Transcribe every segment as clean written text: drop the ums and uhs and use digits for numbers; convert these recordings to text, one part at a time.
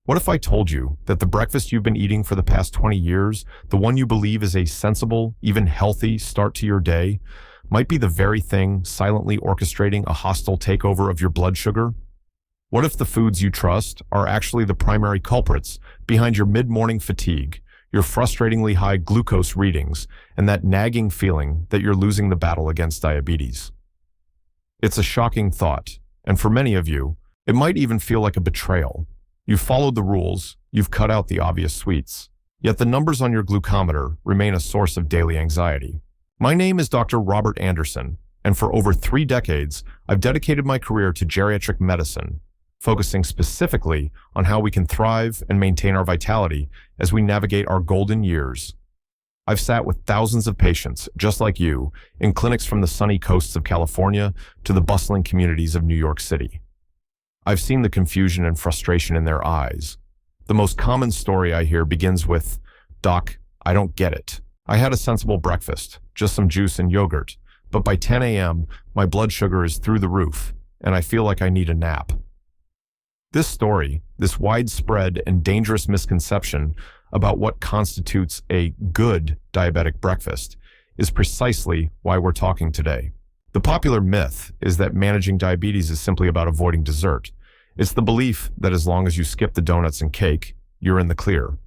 What if I told you that the breakfast you've been eating for the past 20 years, the one you believe is a sensible, even healthy start to your day, might be the very thing silently orchestrating a hostile takeover of your blood sugar? What if the foods you trust are actually the primary culprits behind your mid-morning fatigue, your frustratingly high glucose readings, and that nagging feeling that you're losing the battle against diabetes? It's a shocking thought, and for many of you, it might even feel like a betrayal. You've followed the rules, you've cut out the obvious sweets, yet the numbers on your glucometer remain a source of daily anxiety. My name is Dr. Robert Anderson, and for over 3 decades, I've dedicated my career to geriatric medicine, focusing specifically on how we can thrive and maintain our vitality as we navigate our golden years. I've sat with thousands of patients, just like you, in clinics from the sunny coasts of California to the bustling communities of New York City. I've seen the confusion and frustration in their eyes. The most common story I hear begins with, "Doc, I don't get it. I had a sensible breakfast, just some juice and yogurt, but by 10 a.m., my blood sugar is through the roof, and I feel like I need a nap." This story, this widespread and dangerous misconception about what constitutes a good diabetic breakfast, is precisely why we're talking today. The popular myth is that managing diabetes is simply about avoiding dessert. It's the belief that as long as you skip the donuts and cake, you're in the clear.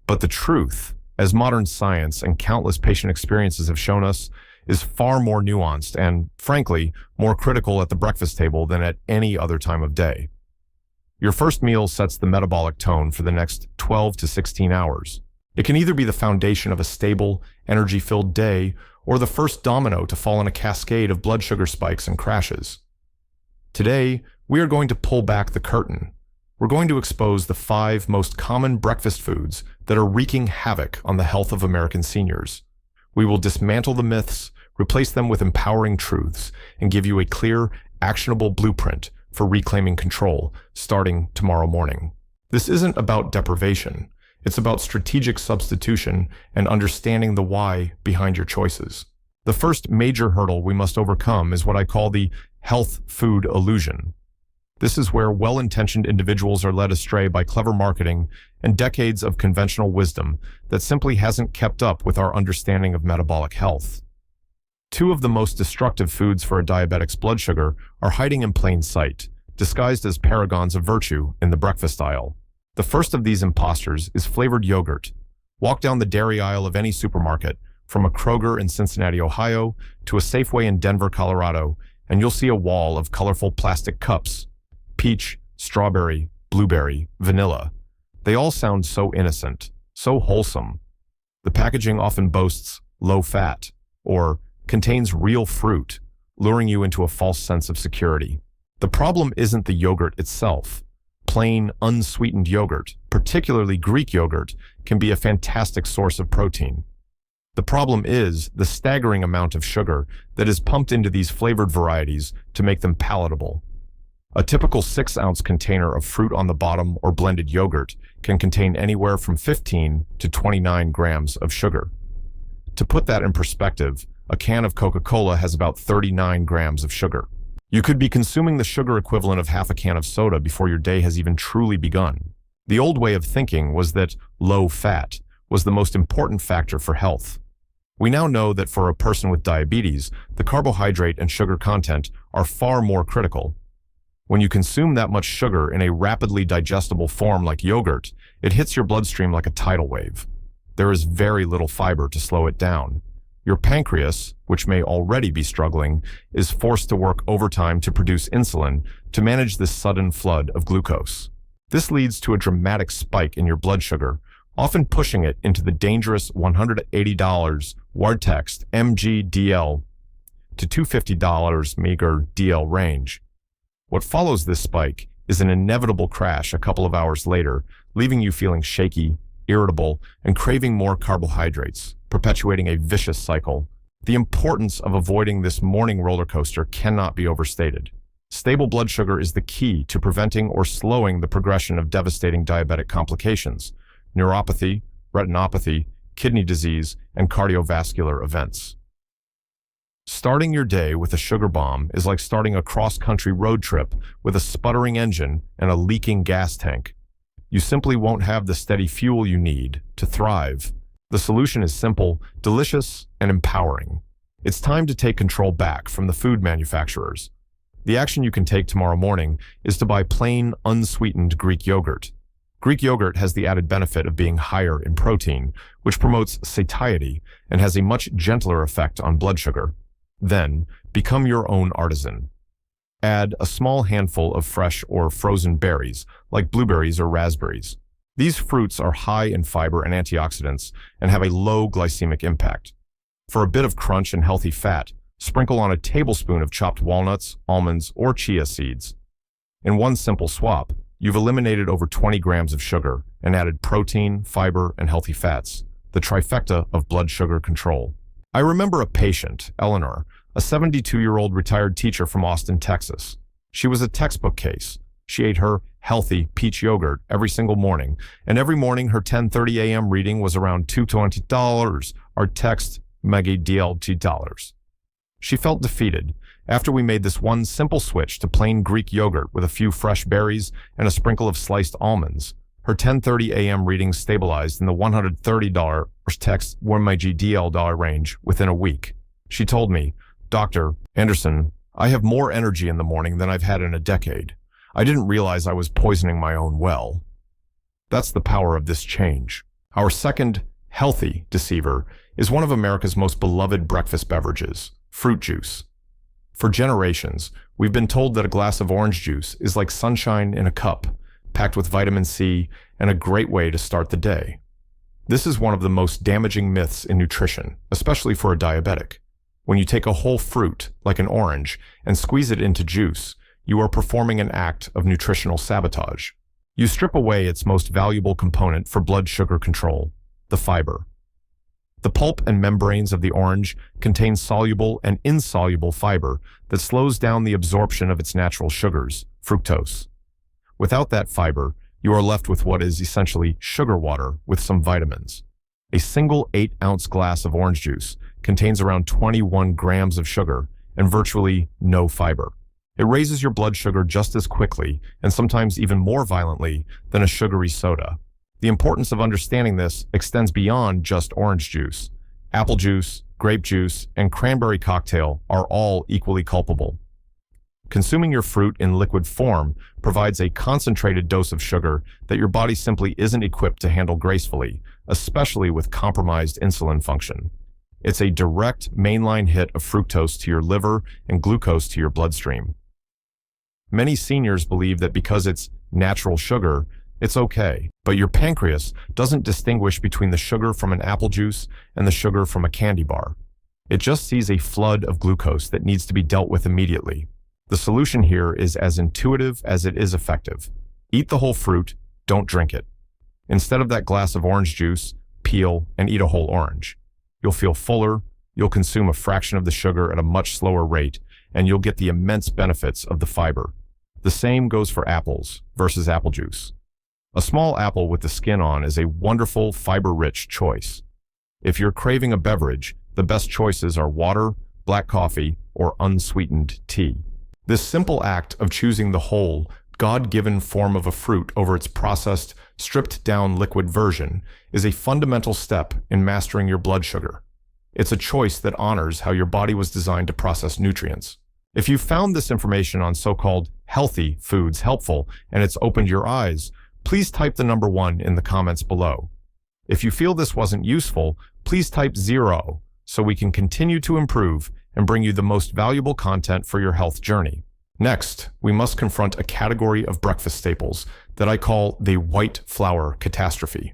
But the truth, as modern science and countless patient experiences have shown us, is far more nuanced and, frankly, more critical at the breakfast table than at any other time of day. Your first meal sets the metabolic tone for the next 12 to 16 hours. It can either be the foundation of a stable, energy-filled day, or the first domino to fall in a cascade of blood sugar spikes and crashes. Today, we are going to pull back the curtain. We're going to expose the 5 most common breakfast foods that are wreaking havoc on the health of American seniors. We will dismantle the myths, replace them with empowering truths, and give you a clear, actionable blueprint for reclaiming control starting tomorrow morning. This isn't about deprivation. It's about strategic substitution and understanding the why behind your choices. The first major hurdle we must overcome is what I call the health food illusion. This is where well-intentioned individuals are led astray by clever marketing and decades of conventional wisdom that simply hasn't kept up with our understanding of metabolic health. 2 of the most destructive foods for a diabetic's blood sugar are hiding in plain sight, disguised as paragons of virtue in the breakfast aisle. The first of these imposters is flavored yogurt. Walk down the dairy aisle of any supermarket, from a Kroger in Cincinnati, Ohio, to a Safeway in Denver, Colorado, and you'll see a wall of colorful plastic cups. Peach, strawberry, blueberry, vanilla. They all sound so innocent, so wholesome. The packaging often boasts low fat, or contains real fruit, luring you into a false sense of security. The problem isn't the yogurt itself. Plain, unsweetened yogurt, particularly Greek yogurt, can be a fantastic source of protein. The problem is the staggering amount of sugar that is pumped into these flavored varieties to make them palatable. A typical 6-ounce container of fruit on the bottom or blended yogurt can contain anywhere from 15 to 29 grams of sugar. To put that in perspective, a can of Coca-Cola has about 39 grams of sugar. You could be consuming the sugar equivalent of half a can of soda before your day has even truly begun. The old way of thinking was that low fat was the most important factor for health. We now know that for a person with diabetes, the carbohydrate and sugar content are far more critical. When you consume that much sugar in a rapidly digestible form like yogurt, it hits your bloodstream like a tidal wave. There is very little fiber to slow it down. Your pancreas, which may already be struggling, is forced to work overtime to produce insulin to manage this sudden flood of glucose. This leads to a dramatic spike in your blood sugar, often pushing it into the dangerous $180 Wartext mg/dl to $250 meager DL range. What follows this spike is an inevitable crash a couple of hours later, leaving you feeling shaky, irritable, and craving more carbohydrates, perpetuating a vicious cycle. The importance of avoiding this morning roller coaster cannot be overstated. Stable blood sugar is the key to preventing or slowing the progression of devastating diabetic complications, neuropathy, retinopathy, kidney disease, and cardiovascular events. Starting your day with a sugar bomb is like starting a cross-country road trip with a sputtering engine and a leaking gas tank. You simply won't have the steady fuel you need to thrive. The solution is simple, delicious, and empowering. It's time to take control back from the food manufacturers. The action you can take tomorrow morning is to buy plain, unsweetened Greek yogurt. Greek yogurt has the added benefit of being higher in protein, which promotes satiety and has a much gentler effect on blood sugar. Then, become your own artisan. Add a small handful of fresh or frozen berries, like blueberries or raspberries. These fruits are high in fiber and antioxidants and have a low glycemic impact. For a bit of crunch and healthy fat, sprinkle on a tablespoon of chopped walnuts, almonds, or chia seeds. In one simple swap, you've eliminated over 20 grams of sugar and added protein, fiber, and healthy fats, the trifecta of blood sugar control. I remember a patient, Eleanor, a 72-year-old retired teacher from Austin, Texas. She was a textbook case. She ate her healthy peach yogurt every single morning, and every morning her 10:30 a.m. reading was around $220, our text $2. She felt defeated after we made this one simple switch to plain Greek yogurt with a few fresh berries and a sprinkle of sliced almonds. Her 10:30 a.m. readings stabilized in the $130 text $1 range within a week. She told me, "Dr. Anderson, I have more energy in the morning than I've had in a decade. I didn't realize I was poisoning my own well." That's the power of this change. Our second healthy deceiver is one of America's most beloved breakfast beverages, fruit juice. For generations, we've been told that a glass of orange juice is like sunshine in a cup, packed with vitamin C and a great way to start the day. This is one of the most damaging myths in nutrition, especially for a diabetic. When you take a whole fruit, like an orange, and squeeze it into juice, you are performing an act of nutritional sabotage. You strip away its most valuable component for blood sugar control, the fiber. The pulp and membranes of the orange contain soluble and insoluble fiber that slows down the absorption of its natural sugars, fructose. Without that fiber, you are left with what is essentially sugar water with some vitamins. A single 8-ounce glass of orange juice contains around 21 grams of sugar and virtually no fiber. It raises your blood sugar just as quickly and sometimes even more violently than a sugary soda. The importance of understanding this extends beyond just orange juice. Apple juice, grape juice, and cranberry cocktail are all equally culpable. Consuming your fruit in liquid form provides a concentrated dose of sugar that your body simply isn't equipped to handle gracefully, especially with compromised insulin function. It's a direct mainline hit of fructose to your liver and glucose to your bloodstream. Many seniors believe that because it's natural sugar, it's okay, but your pancreas doesn't distinguish between the sugar from an apple juice and the sugar from a candy bar. It just sees a flood of glucose that needs to be dealt with immediately. The solution here is as intuitive as it is effective. Eat the whole fruit, don't drink it. Instead of that glass of orange juice, peel and eat a whole orange. You'll feel fuller, you'll consume a fraction of the sugar at a much slower rate, and you'll get the immense benefits of the fiber. The same goes for apples versus apple juice. A small apple with the skin on is a wonderful, fiber-rich choice. If you're craving a beverage, the best choices are water, black coffee, or unsweetened tea. This simple act of choosing the whole, God-given form of a fruit over its processed, stripped-down liquid version is a fundamental step in mastering your blood sugar. It's a choice that honors how your body was designed to process nutrients. If you found this information on so-called healthy foods helpful and it's opened your eyes, please type the number 1 in the comments below. If you feel this wasn't useful, please type 0 so we can continue to improve and bring you the most valuable content for your health journey. Next, we must confront a category of breakfast staples that I call the white flour catastrophe.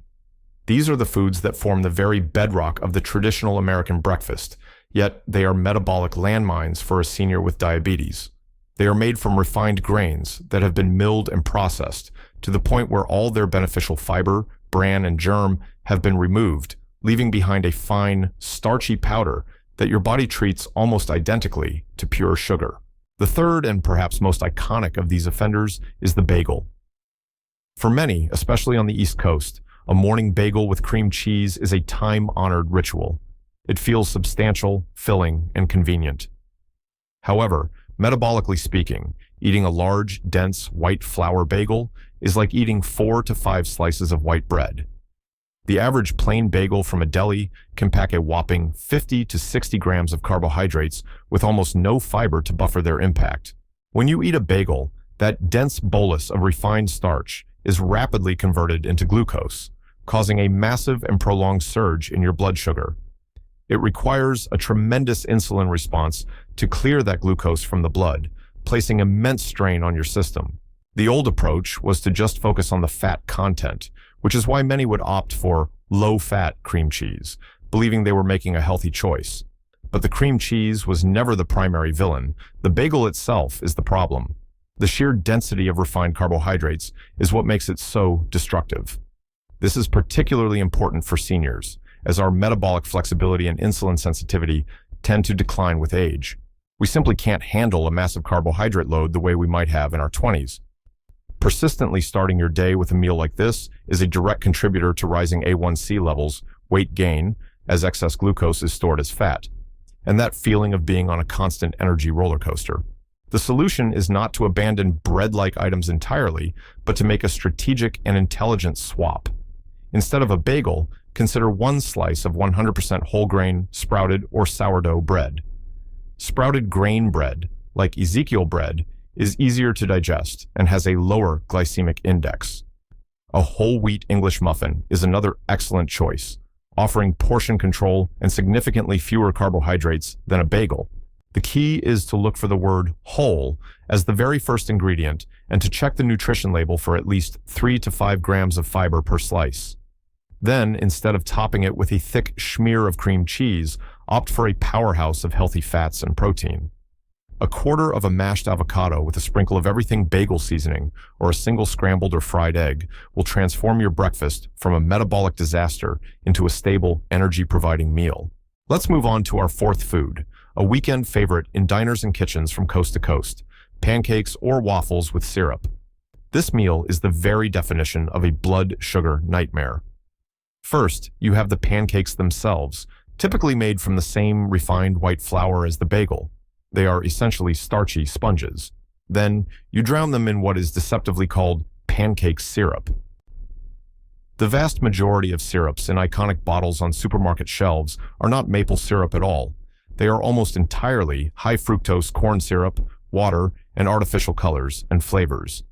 These are the foods that form the very bedrock of the traditional American breakfast, yet they are metabolic landmines for a senior with diabetes. They are made from refined grains that have been milled and processed to the point where all their beneficial fiber, bran, and germ have been removed, leaving behind a fine, starchy powder that your body treats almost identically to pure sugar. The third and perhaps most iconic of these offenders is the bagel. For many, especially on the East Coast, a morning bagel with cream cheese is a time-honored ritual. It feels substantial, filling, and convenient. However, metabolically speaking, eating a large, dense, white flour bagel is like eating 4 to 5 slices of white bread. The average plain bagel from a deli can pack a whopping 50 to 60 grams of carbohydrates with almost no fiber to buffer their impact. When you eat a bagel, that dense bolus of refined starch is rapidly converted into glucose, causing a massive and prolonged surge in your blood sugar. It requires a tremendous insulin response to clear that glucose from the blood, placing immense strain on your system. The old approach was to just focus on the fat content, which is why many would opt for low-fat cream cheese, believing they were making a healthy choice. But the cream cheese was never the primary villain. The bagel itself is the problem. The sheer density of refined carbohydrates is what makes it so destructive. This is particularly important for seniors, as our metabolic flexibility and insulin sensitivity tend to decline with age. We simply can't handle a massive carbohydrate load the way we might have in our 20s. Persistently starting your day with a meal like this is a direct contributor to rising A1C levels, weight gain, as excess glucose is stored as fat, and that feeling of being on a constant energy roller coaster. The solution is not to abandon bread-like items entirely, but to make a strategic and intelligent swap. Instead of a bagel, consider one slice of 100% whole grain, sprouted, or sourdough bread. Sprouted grain bread, like Ezekiel bread, is easier to digest and has a lower glycemic index. A whole wheat English muffin is another excellent choice, offering portion control and significantly fewer carbohydrates than a bagel. The key is to look for the word whole as the very first ingredient and to check the nutrition label for at least 3 to 5 grams of fiber per slice. Then, instead of topping it with a thick schmear of cream cheese, opt for a powerhouse of healthy fats and protein. A quarter of a mashed avocado with a sprinkle of everything bagel seasoning or a single scrambled or fried egg will transform your breakfast from a metabolic disaster into a stable, energy-providing meal. Let's move on to our fourth food, a weekend favorite in diners and kitchens from coast to coast, pancakes or waffles with syrup. This meal is the very definition of a blood sugar nightmare. First, you have the pancakes themselves, typically made from the same refined white flour as the bagel. They are essentially starchy sponges. Then, you drown them in what is deceptively called pancake syrup. The vast majority of syrups in iconic bottles on supermarket shelves are not maple syrup at all. They are almost entirely high-fructose corn syrup, water, and artificial colors and flavors.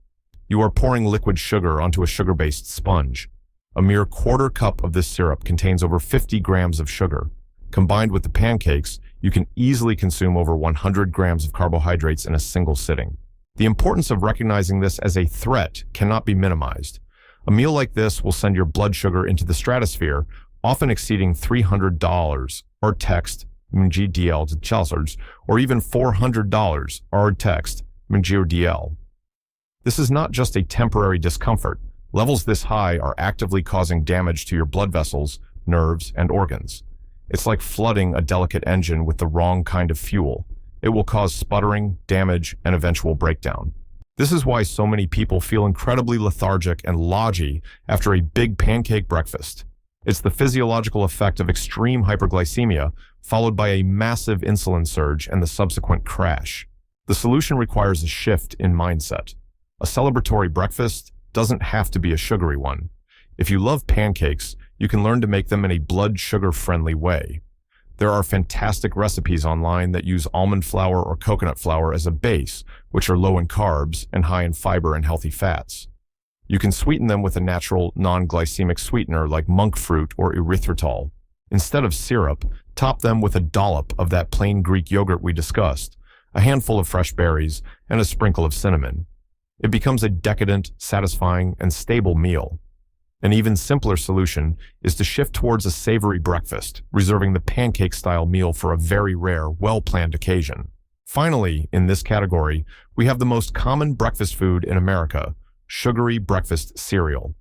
You are pouring liquid sugar onto a sugar-based sponge. A mere quarter cup of this syrup contains over 50 grams of sugar. Combined with the pancakes, you can easily consume over 100 grams of carbohydrates in a single sitting. The importance of recognizing this as a threat cannot be minimized. A meal like this will send your blood sugar into the stratosphere, often exceeding $300, or text MGDL to Chelsers, or even $400, or text MGDL. This is not just a temporary discomfort. Levels this high are actively causing damage to your blood vessels, nerves, and organs. It's like flooding a delicate engine with the wrong kind of fuel. It will cause sputtering, damage, and eventual breakdown. This is why so many people feel incredibly lethargic and lodgy after a big pancake breakfast. It's the physiological effect of extreme hyperglycemia, followed by a massive insulin surge and the subsequent crash. The solution requires a shift in mindset. A celebratory breakfast doesn't have to be a sugary one. If you love pancakes, you can learn to make them in a blood sugar-friendly way. There are fantastic recipes online that use almond flour or coconut flour as a base, which are low in carbs and high in fiber and healthy fats. You can sweeten them with a natural, non-glycemic sweetener like monk fruit or erythritol. Instead of syrup, top them with a dollop of that plain Greek yogurt we discussed, a handful of fresh berries, and a sprinkle of cinnamon. It becomes a decadent, satisfying, and stable meal. An even simpler solution is to shift towards a savory breakfast, reserving the pancake-style meal for a very rare, well-planned occasion. Finally, in this category, we have the most common breakfast food in America, sugary breakfast cereal.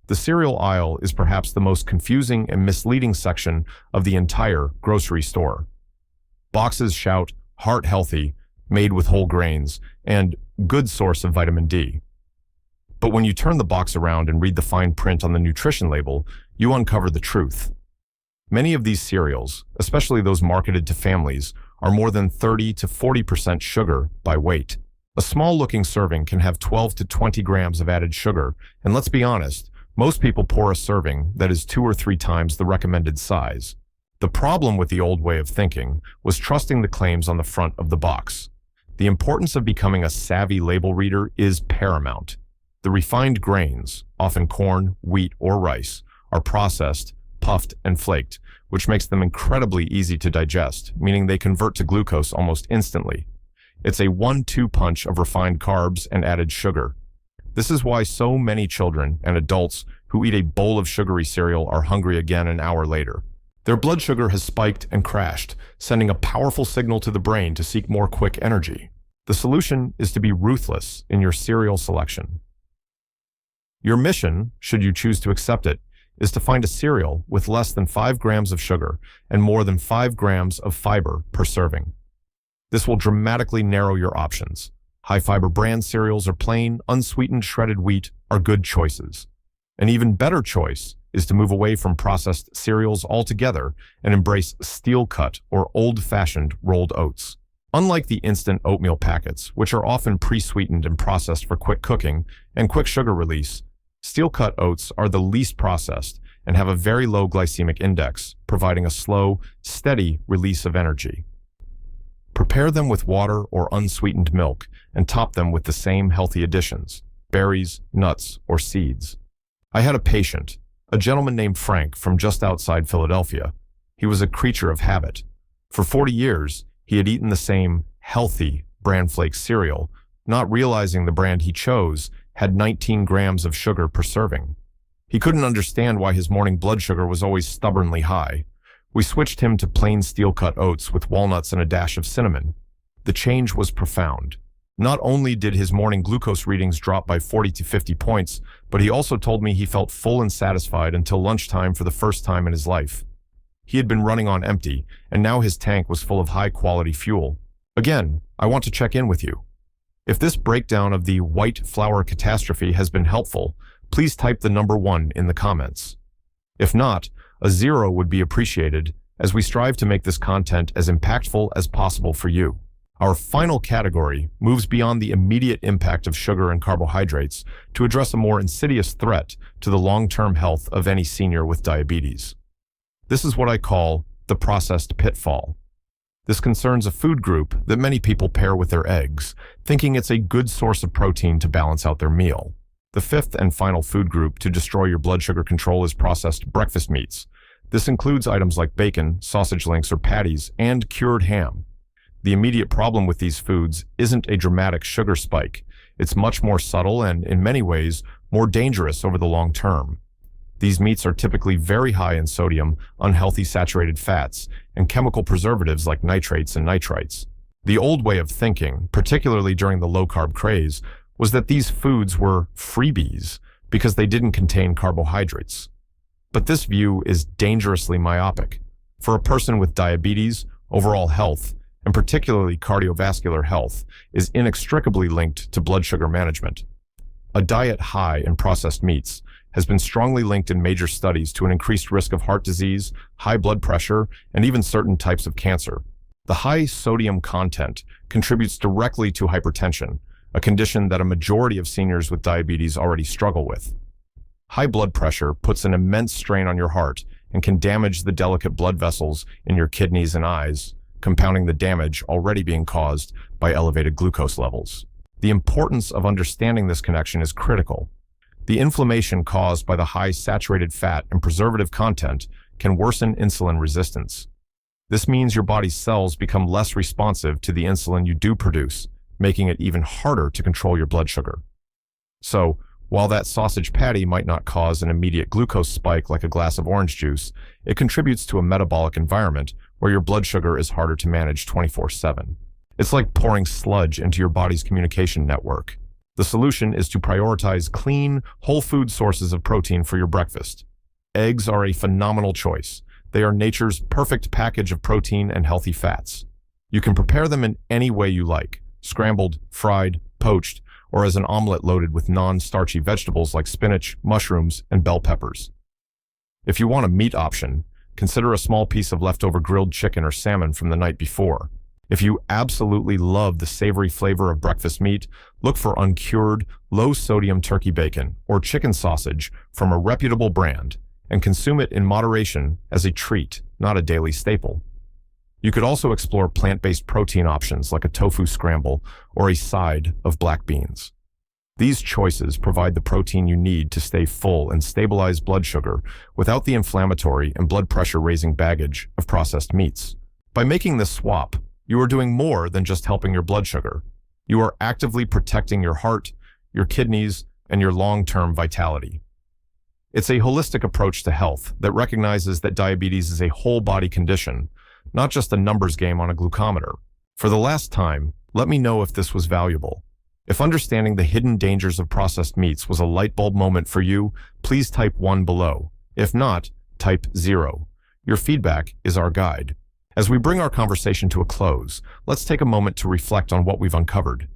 The cereal aisle is perhaps the most confusing and misleading section of the entire grocery store. Boxes shout, heart healthy, made with whole grains, and good source of vitamin D. But when you turn the box around and read the fine print on the nutrition label, you uncover the truth. Many of these cereals, especially those marketed to families, are more than 30 to 40% sugar by weight. A small-looking serving can have 12 to 20 grams of added sugar, and let's be honest, most people pour a serving that is 2 or 3 times the recommended size. The problem with the old way of thinking was trusting the claims on the front of the box. The importance of becoming a savvy label reader is paramount. The refined grains, often corn, wheat, or rice, are processed, puffed, and flaked, which makes them incredibly easy to digest, meaning they convert to glucose almost instantly. It's a 1-2 punch of refined carbs and added sugar. This is why so many children and adults who eat a bowl of sugary cereal are hungry again an hour later. Their blood sugar has spiked and crashed, sending a powerful signal to the brain to seek more quick energy. The solution is to be ruthless in your cereal selection. Your mission, should you choose to accept it, is to find a cereal with less than 5 grams of sugar and more than 5 grams of fiber per serving. This will dramatically narrow your options. High-fiber brand cereals or plain, unsweetened shredded wheat are good choices. An even better choice is to move away from processed cereals altogether and embrace steel-cut or old-fashioned rolled oats. Unlike the instant oatmeal packets, which are often pre-sweetened and processed for quick cooking and quick sugar release, steel-cut oats are the least processed and have a very low glycemic index, providing a slow, steady release of energy. Prepare them with water or unsweetened milk and top them with the same healthy additions, berries, nuts, or seeds. I had a patient, a gentleman named Frank from just outside Philadelphia. He was a creature of habit. For 40 years, he had eaten the same healthy bran flake cereal, not realizing the brand he chose had 19 grams of sugar per serving. He couldn't understand why his morning blood sugar was always stubbornly high. We switched him to plain steel-cut oats with walnuts and a dash of cinnamon. The change was profound. Not only did his morning glucose readings drop by 40 to 50 points, but he also told me he felt full and satisfied until lunchtime for the first time in his life. He had been running on empty, and now his tank was full of high-quality fuel. Again, I want to check in with you. If this breakdown of the white flour catastrophe has been helpful, please type the number 1 in the comments. If not, a 0 would be appreciated, as we strive to make this content as impactful as possible for you. Our final category moves beyond the immediate impact of sugar and carbohydrates to address a more insidious threat to the long-term health of any senior with diabetes. This is what I call the processed pitfall. This concerns a food group that many people pair with their eggs, thinking it's a good source of protein to balance out their meal. The fifth and final food group to destroy your blood sugar control is processed breakfast meats. This includes items like bacon, sausage links or patties, and cured ham. The immediate problem with these foods isn't a dramatic sugar spike. It's much more subtle and, in many ways, more dangerous over the long term. These meats are typically very high in sodium, unhealthy saturated fats, and chemical preservatives like nitrates and nitrites. The old way of thinking, particularly during the low-carb craze, was that these foods were freebies because they didn't contain carbohydrates. But this view is dangerously myopic. For a person with diabetes, overall health, and particularly cardiovascular health, is inextricably linked to blood sugar management. A diet high in processed meats has been strongly linked in major studies to an increased risk of heart disease, high blood pressure, and even certain types of cancer. The high sodium content contributes directly to hypertension, a condition that a majority of seniors with diabetes already struggle with. High blood pressure puts an immense strain on your heart and can damage the delicate blood vessels in your kidneys and eyes, compounding the damage already being caused by elevated glucose levels. The importance of understanding this connection is critical. The inflammation caused by the high saturated fat and preservative content can worsen insulin resistance. This means your body's cells become less responsive to the insulin you do produce, making it even harder to control your blood sugar. So, while that sausage patty might not cause an immediate glucose spike like a glass of orange juice, it contributes to a metabolic environment where your blood sugar is harder to manage 24/7. It's like pouring sludge into your body's communication network. The solution is to prioritize clean, whole food sources of protein for your breakfast. Eggs are a phenomenal choice. They are nature's perfect package of protein and healthy fats. You can prepare them in any way you like: scrambled, fried, poached, or as an omelet loaded with non-starchy vegetables like spinach, mushrooms, and bell peppers. If you want a meat option, consider a small piece of leftover grilled chicken or salmon from the night before. If you absolutely love the savory flavor of breakfast meat, look for uncured, low-sodium turkey bacon or chicken sausage from a reputable brand and consume it in moderation as a treat, not a daily staple. You could also explore plant-based protein options like a tofu scramble or a side of black beans. These choices provide the protein you need to stay full and stabilize blood sugar without the inflammatory and blood pressure-raising baggage of processed meats. By making this swap, you are doing more than just helping your blood sugar. You are actively protecting your heart, your kidneys, and your long-term vitality. It's a holistic approach to health that recognizes that diabetes is a whole-body condition, not just a numbers game on a glucometer. For the last time, let me know if this was valuable. If understanding the hidden dangers of processed meats was a light bulb moment for you, please type 1 below. If not, type 0. Your feedback is our guide. As we bring our conversation to a close, let's take a moment to reflect on what we've uncovered.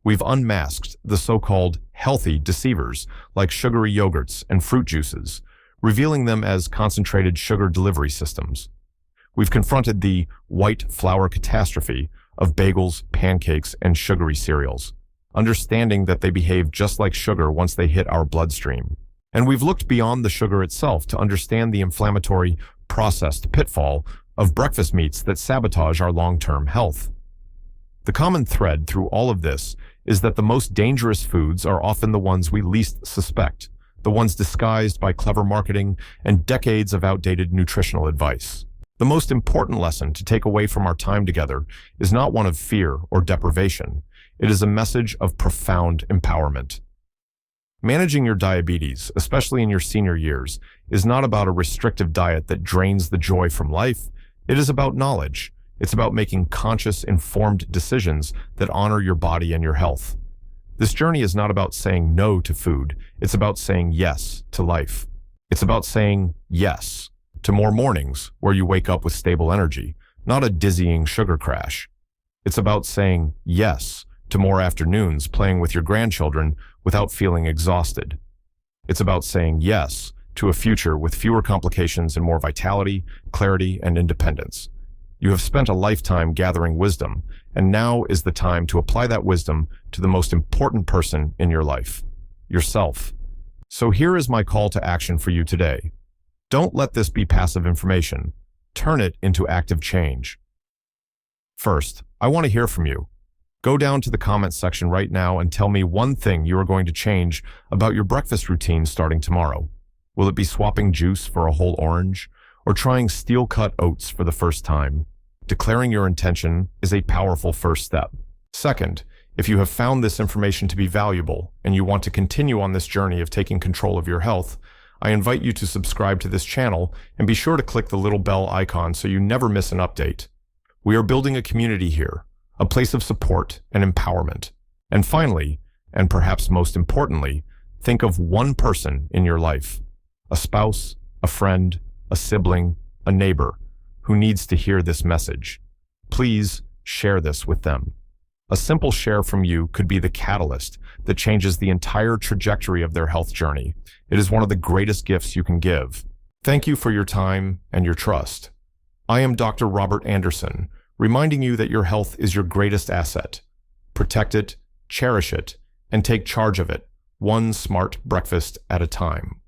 We've unmasked the so-called healthy deceivers like sugary yogurts and fruit juices, revealing them as concentrated sugar delivery systems. We've confronted the white flour catastrophe of bagels, pancakes, and sugary cereals, understanding that they behave just like sugar once they hit our bloodstream. And we've looked beyond the sugar itself to understand the inflammatory, processed pitfall of breakfast meats that sabotage our long-term health. The common thread through all of this is that the most dangerous foods are often the ones we least suspect, the ones disguised by clever marketing and decades of outdated nutritional advice. The most important lesson to take away from our time together is not one of fear or deprivation. It is a message of profound empowerment. Managing your diabetes, especially in your senior years, is not about a restrictive diet that drains the joy from life. It is about knowledge. It's about making conscious, informed decisions that honor your body and your health. This journey is not about saying no to food. It's about saying yes to life. It's about saying yes to more mornings where you wake up with stable energy, not a dizzying sugar crash. It's about saying yes to more afternoons playing with your grandchildren without feeling exhausted. It's about saying yes to a future with fewer complications and more vitality, clarity, and independence. You have spent a lifetime gathering wisdom, and now is the time to apply that wisdom to the most important person in your life, yourself. So here is my call to action for you today. Don't let this be passive information. Turn it into active change. First, I want to hear from you. Go down to the comments section right now and tell me one thing you are going to change about your breakfast routine starting tomorrow. Will it be swapping juice for a whole orange, or trying steel-cut oats for the first time? Declaring your intention is a powerful first step. Second, if you have found this information to be valuable and you want to continue on this journey of taking control of your health, I invite you to subscribe to this channel and be sure to click the little bell icon so you never miss an update. We are building a community here, a place of support and empowerment. And finally, and perhaps most importantly, think of one person in your life, a spouse, a friend, a sibling, a neighbor, who needs to hear this message. Please share this with them. A simple share from you could be the catalyst that changes the entire trajectory of their health journey. It is one of the greatest gifts you can give. Thank you for your time and your trust. I am Dr. Robert Anderson, reminding you that your health is your greatest asset. Protect it, cherish it, and take charge of it, one smart breakfast at a time.